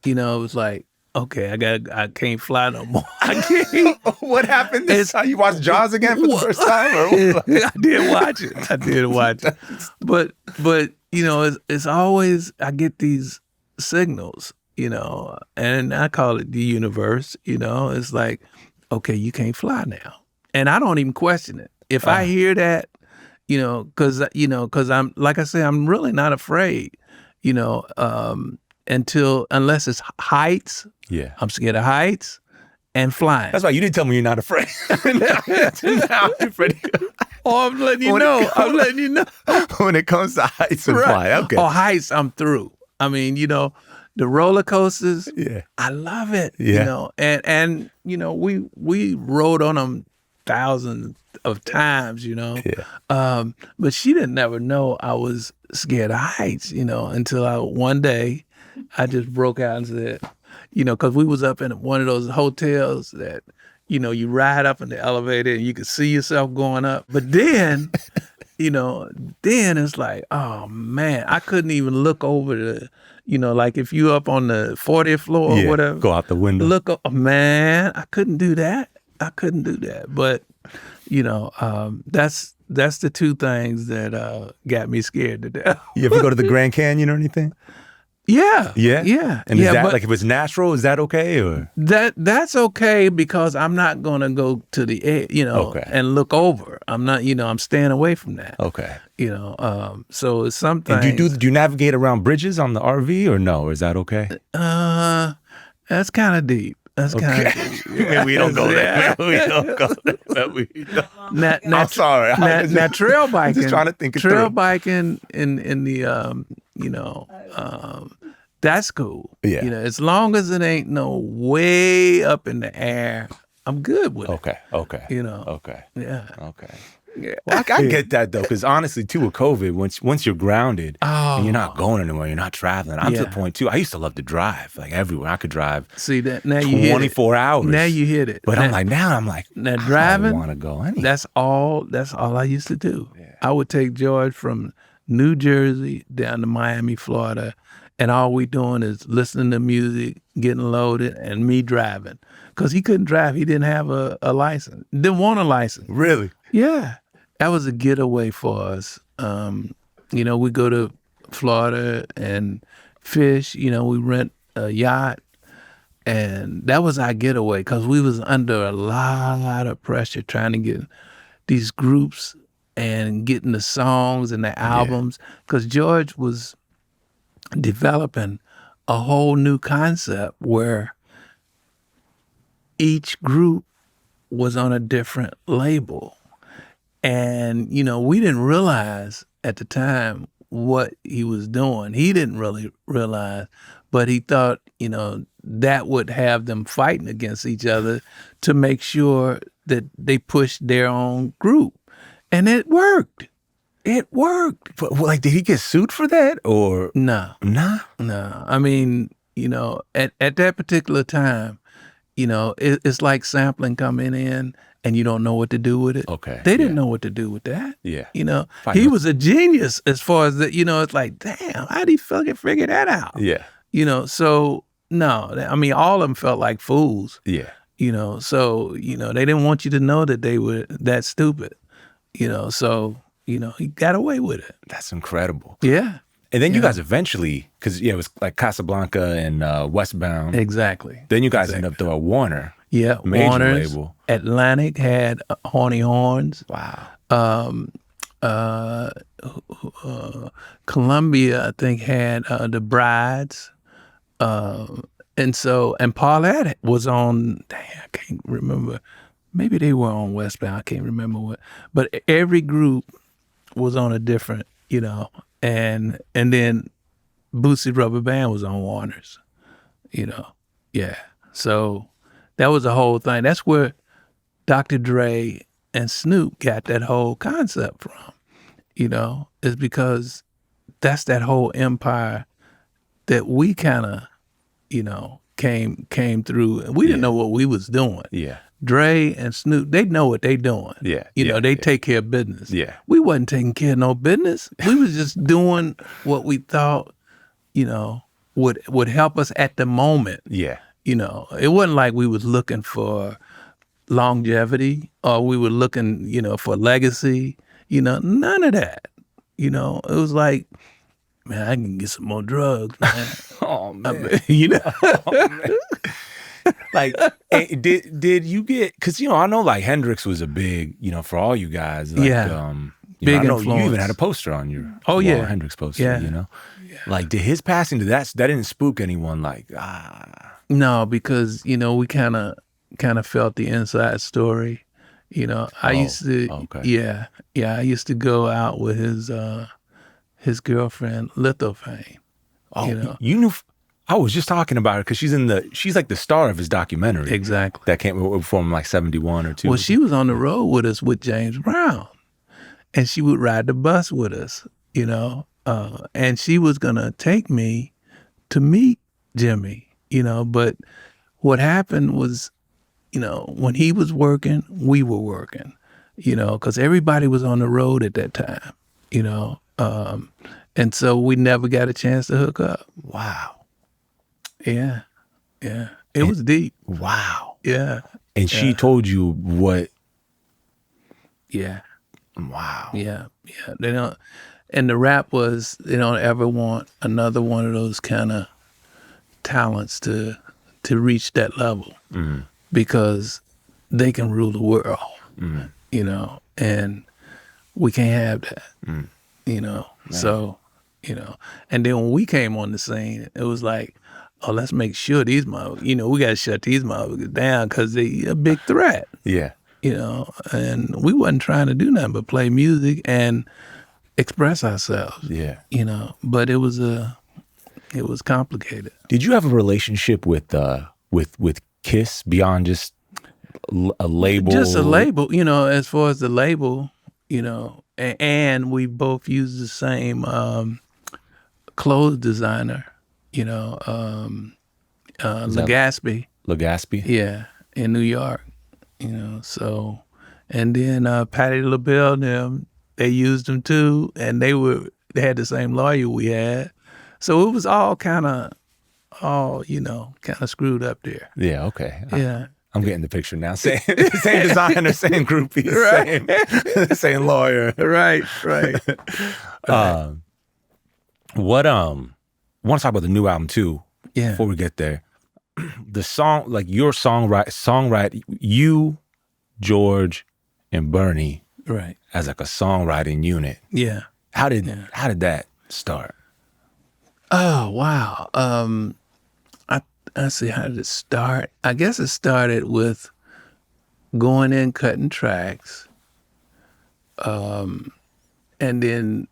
it was like, okay, I can't fly no more. I can't. What happened this time? You watched Jaws again for the first time? Or I did watch it. But it's always, I get these signals, and I call it the universe, it's like, okay, you can't fly now. And I don't even question it. If I hear that, because I'm, like I say, I'm really not afraid, unless it's heights. Yeah. I'm scared of heights and flying. That's why you didn't tell me you're not afraid. Now you're afraid. Oh, I'm letting you know. When it comes to heights and flying. Okay. Oh, heights, I'm through. I mean, the roller coasters, yeah, I love it. Yeah. And we rode on them thousands of times, Yeah. But she didn't never know I was scared of heights, until one day I just broke out and said, because we was up in one of those hotels that, you ride up in the elevator and you could see yourself going up. But then, then it's like, oh man, I couldn't even look over the, like if you up on the 40th floor or whatever. Go out the window. Look, man, I couldn't do that. But, that's the two things that got me scared to death. You ever go to the Grand Canyon or anything? Yeah. Yeah? Yeah. And is that, like, if it's natural, is that okay? Or That's okay because I'm not going to go to the air, Okay. and look over. I'm not, I'm staying away from that. Okay. So it's something. And do you navigate around bridges on the RV or no? Or is that okay? That's kind of deep. That's kind of deep. Maybe we don't go there. Maybe we don't go there. I'm sorry. Now trail biking. I'm just trying to think it trail through. biking in the that's cool. Yeah. As long as it ain't no way up in the air, I'm good with it. Okay. Okay. Yeah. Yeah. Okay. Yeah. Well, I get that though, because honestly, too, with COVID, once you're grounded and you're not going anywhere, you're not traveling. I'm to the point too. I used to love to drive, like everywhere. I could drive. See that now you 24 hours. Now you hit it. But now, I'm like, now driving. I don't want to go anywhere. That's all I used to do. Yeah. I would take George from New Jersey down to Miami, Florida, and all we doing is listening to music, getting loaded, and me driving. Because he couldn't drive. He didn't have a license. Didn't want a license. Really? Yeah. That was a getaway for us. We go to Florida and fish. We rent a yacht. And that was our getaway because we was under a lot of pressure trying to get these groups and getting the songs and the albums. Because George was developing a whole new concept where each group was on a different label. And, you know, we didn't realize at the time what he was doing. He didn't really realize, but he thought, you know, that would have them fighting against each other to make sure that they pushed their own group. And it worked. It worked. But, like, did he get sued for that or? No. Nah? No. I mean, you know, at that particular time, you know, it's like sampling coming in and you don't know what to do with it. Okay. They didn't know what to do with that. Yeah. You know, he was a genius as far as that, you know, it's like, damn, how'd he fucking figure that out? Yeah. You know, so no, I mean, all of them felt like fools. Yeah. You know, so, you know, they didn't want you to know that they were that stupid, you know, so, you know, he got away with it. That's incredible. Yeah. And then you guys eventually, because, it was like Casablanca and Westbound. Exactly. Then you guys end up doing Warner. Yeah. Major Warner's, label. Atlantic had Horny Horns. Wow. Columbia, I think, had The Brides. And Paulette was on, I can't remember. Maybe they were on Westbound. I can't remember what. But every group was on a different, you know, and then Bootsy Rubber Band was on Warner's, you know. Yeah. So that was the whole thing. That's where Dr. Dre and Snoop got that whole concept from, you know, is because that's that whole empire that we kind of, you know, came through. And we didn't know what we was doing. Yeah. Dre and Snoop, they know what they doing. Yeah. You know, they take care of business. Yeah. We wasn't taking care of no business. We was just doing what we thought, you know, would help us at the moment. Yeah. You know, it wasn't like we was looking for longevity or we were looking, you know, for legacy. You know, none of that. You know, it was like, man, I can get some more drugs, man. Oh, man. I mean, you know. Oh, man. Like, did you get, because, you know, I know like Hendrix was a big, you know, for all you guys. Like, big I know influence. you even had a poster on your wall, Hendrix poster, you know? Yeah. Like, did his passing, that didn't spook anyone? Like, No, because, you know, we kind of felt the inside story. You know, I used to, I used to go out with his girlfriend, Lithofame. Oh, you know, you knew. I was just talking about her because she's like the star of his documentary. Exactly. That came from like 71 or 2. Well, she was on the road with us with James Brown, and she would ride the bus with us, you know, and she was gonna take me to meet Jimmy, you know, but what happened was, you know, when he was working, we were working, you know, because everybody was on the road at that time, you know, and so we never got a chance to hook up. Wow. Yeah. Yeah. It was deep. Wow. Yeah. And she told you what? Yeah. Wow. Yeah. Yeah. They don't, and the rap was, they don't ever want another one of those kind of talents to reach that level because they can rule the world, you know, and we can't have that, you know. Man. So, you know, and then when we came on the scene, it was like, oh, let's make sure these motherfuckers, you know, we got to shut these motherfuckers down because they a big threat. Yeah. You know, and we wasn't trying to do nothing but play music and express ourselves. Yeah. You know, but it was complicated. Did you have a relationship with Kiss beyond just a label? Just a label, you know, as far as the label, you know, and we both used the same clothes designer. You know, Legaspi. Legaspi? Yeah, in New York. You know, so, and then Patti LaBelle, them, they used them too, and they had the same lawyer we had. So it was all kind of screwed up there. Yeah, okay. Yeah. I'm getting the picture now. Same designer, same groupie, right. same lawyer. Right. I want to talk about the new album too. Yeah. Before we get there, the song, like your songwriting, you, George, and Bernie, right, as like a songwriting unit. Yeah. How did that start? Oh wow. let's see, how did it start? I guess it started with going in, cutting tracks. And then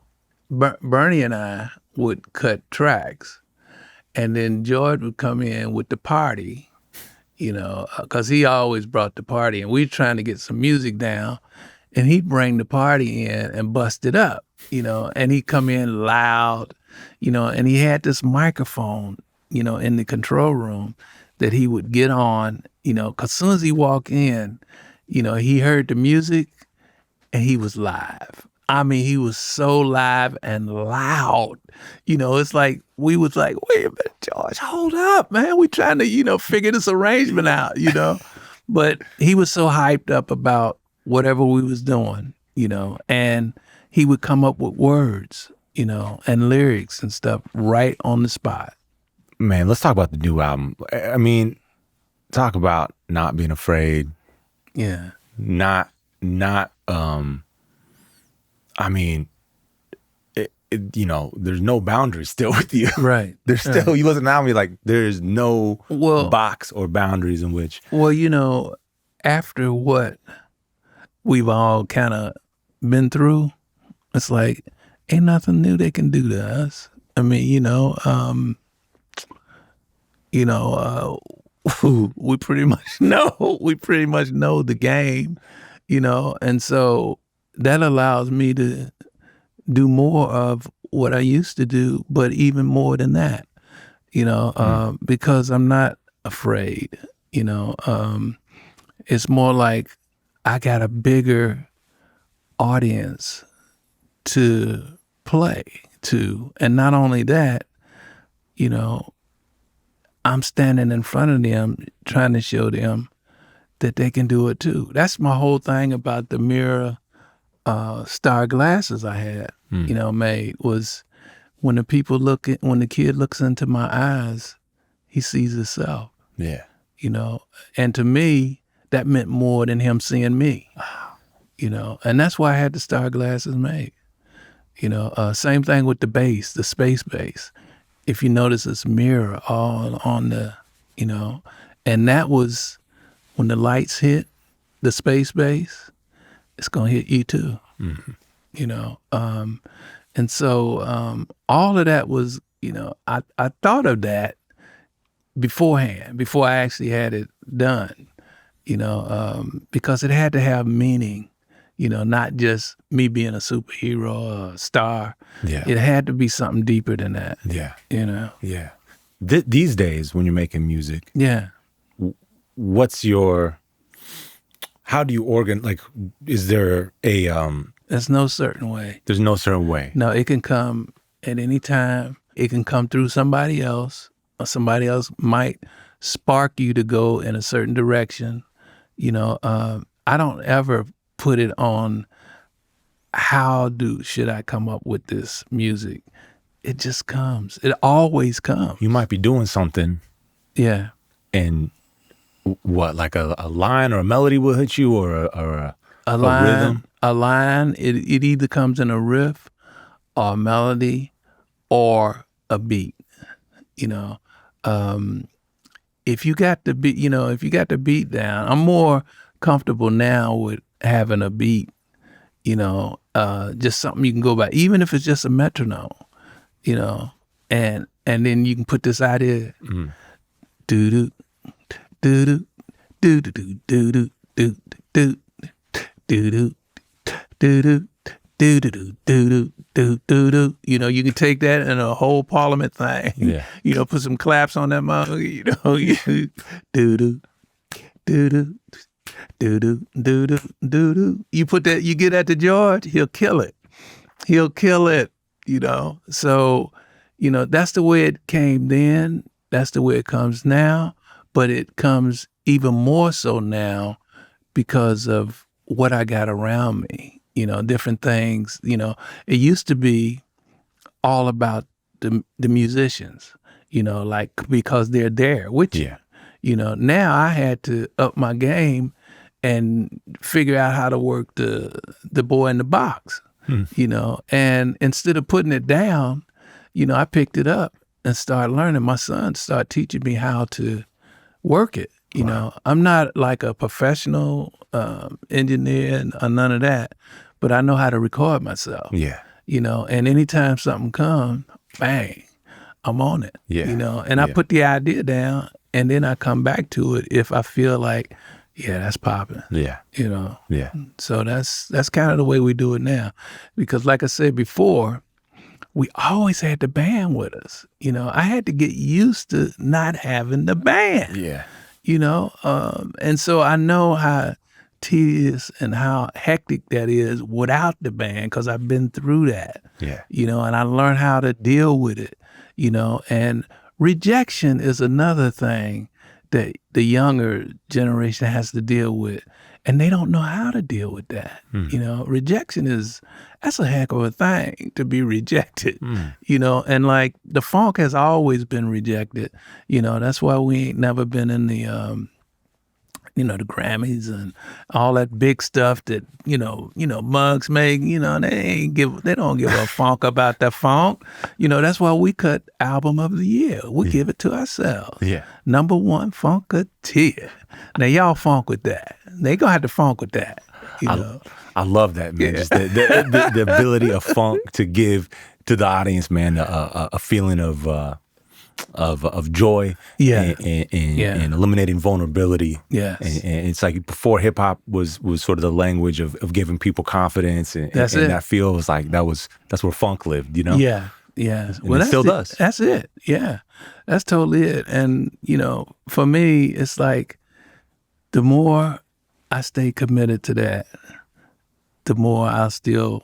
Bernie and I would cut tracks. And then George would come in with the party, because he always brought the party. And we were trying to get some music down. And he'd bring the party in and bust it up, and he'd come in loud, and he had this microphone, in the control room that he would get on, because as soon as he walked in, he heard the music and he was live. I mean, he was so live and loud. It's like, we was like, wait a minute, George, hold up, man. We trying to, figure this arrangement out, But he was so hyped up about whatever we was doing, and he would come up with words, and lyrics and stuff right on the spot. Man, let's talk about the new album. I mean, talk about not being afraid. Yeah. I mean, there's no boundaries still with you. Right. There's still, you listen to the album, you're like, there's no box or boundaries in which. Well, after what we've all kind of been through, it's like, ain't nothing new they can do to us. I mean, we pretty much know the game, and so that allows me to do more of what I used to do, but even more than that, because I'm not afraid, it's more like I got a bigger audience to play to. And not only that, I'm standing in front of them trying to show them that they can do it too. That's my whole thing about the mirror star glasses I had, made, was when the kid looks into my eyes, he sees himself. Yeah. And to me, that meant more than him seeing me. And that's why I had the star glasses made. Same thing with the bass, the space bass. If you notice, it's mirror all on the, and that was when the lights hit the space bass, it's gonna hit you too. Mm-hmm. And so all of that was, I thought of that beforehand, before I actually had it done, because it had to have meaning, not just me being a superhero or a star. Yeah. It had to be something deeper than that. Yeah. Yeah. These days, when you're making music, yeah, how do you is there a, there's no certain way. There's no certain way. No, it can come at any time. It can come through somebody else, or somebody else might spark you to go in a certain direction. I don't ever put it on should I come up with this music. It just comes. It always comes. You might be doing something. Yeah. And what, like a line or a melody will hit you, or a rhythm? A line, it either comes in a riff or a melody or a beat. If you got the beat down, I'm more comfortable now with having a beat, just something you can go by, even if it's just a metronome, and then you can put this out here, do do do do do do do do do do do do do do do do do do. You can take that in a whole Parliament thing. Yeah. Put some claps on that mother. Do do do do. Do. You put that, you get that to George, he'll kill it. So, that's the way it came then. That's the way it comes now. But it comes even more so now because of what I got around me, different things. It used to be all about the musicians, because they're there with you. Now I had to up my game and figure out how to work the boy in the box, and instead of putting it down, I picked it up and start learning. My son started teaching me how to work it. You know, I'm not like a professional engineer or none of that, but I know how to record myself. Yeah. You know, and anytime something comes, bang, I'm on it. Yeah. You know, and I put the idea down, and then I come back to it if I feel like, yeah, that's popping. Yeah. You know. Yeah. So that's kind of the way we do it now, because like I said before, we always had the band with us. You know, I had to get used to not having the band. Yeah. You know, and so I know how tedious and how hectic that is without the band, because I've been through that. Yeah. You know, and I learned how to deal with it. You know, and rejection is another thing that the younger generation has to deal with, and they don't know how to deal with that. You know, rejection that's a heck of a thing to be rejected, you know, and like the funk has always been rejected. You know, that's why we ain't never been in the, you know, the Grammys and all that big stuff that, you know, Muggs make, you know, they don't give a funk about that funk. You know, that's why we cut album of the year. We give it to ourselves. Yeah. Number 1 Funkadelic. Now y'all funk with that. They gonna have to funk with that. You know? I love that, man. Just the ability of funk to give to the audience, man, a feeling of joy, and eliminating vulnerability. Yes. And it's like before hip hop was sort of the language of giving people confidence, and that feels like that's where funk lived, you know? Yeah. Yeah. Well, it still does. That's it. Yeah. That's totally it. And, you know, for me, it's like the more I stay committed to that, the more I'll still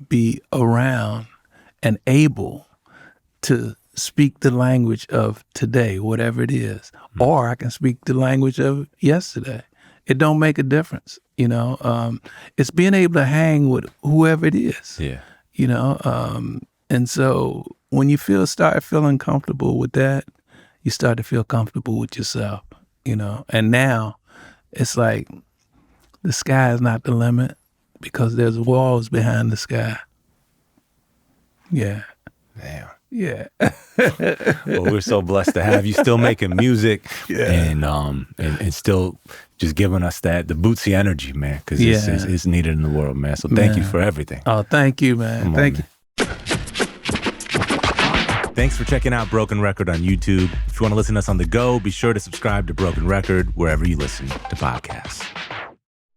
be around and able to speak the language of today, whatever it is, or I can speak the language of yesterday. It don't make a difference, you know. It's being able to hang with whoever it is, you know. And so when you start feeling comfortable with that, you start to feel comfortable with yourself, you know. And now it's like the sky is not the limit, because there's walls behind the sky. Yeah. Damn. Yeah. Well, we're so blessed to have you still making music, and still just giving us the Bootsy energy, man, because it's needed in the world, man. So thank you for everything. Oh, thank you, man. Thank you. Thanks for checking out Broken Record on YouTube. If you want to listen to us on the go, be sure to subscribe to Broken Record wherever you listen to podcasts.